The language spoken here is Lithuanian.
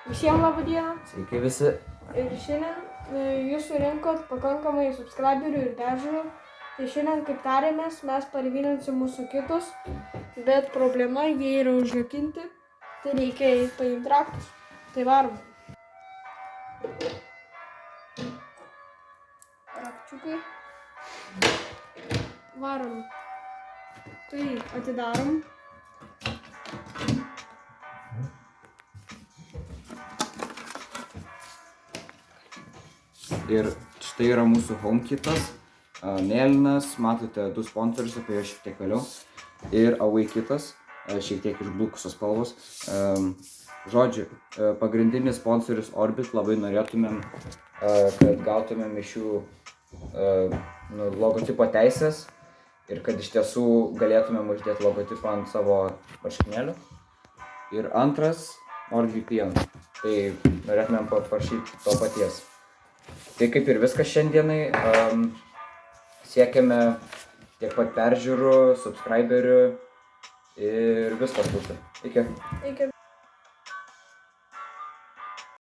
Visiems labą dieną. Sveiki visi. Ir šiandien jūs surinkot pakankamai subscriberių ir peržiūrų. Tai šiandien, kaip tarėmės, mes parvilinsim mūsų kitus, bet problema, jie yra užrakinti, tai reikia paimti raktus. Tai varom. Rakčiukai. Varom. Tai atidarom. Ir štai yra mūsų HomeKitas. Mėlynas, matote du sponsorius, apie juos šiek tiek vėliau. Ir AwayKitas, šiek tiek išblukusios spalvos. Žodžiu, pagrindinis sponsorius Orbit, labai norėtumėm, kad gautumėm iš jų logotipo teisės ir kad iš tiesų galėtumėm uždėti logotipą ant savo marškinėlių. Ir antras, NordVPN. Tai norėtumėm paprašyti to paties. Tai kaip ir viskas šiandienai, siekiame tiek pat peržiūrų, subscriberių ir viskas būtų. Iki.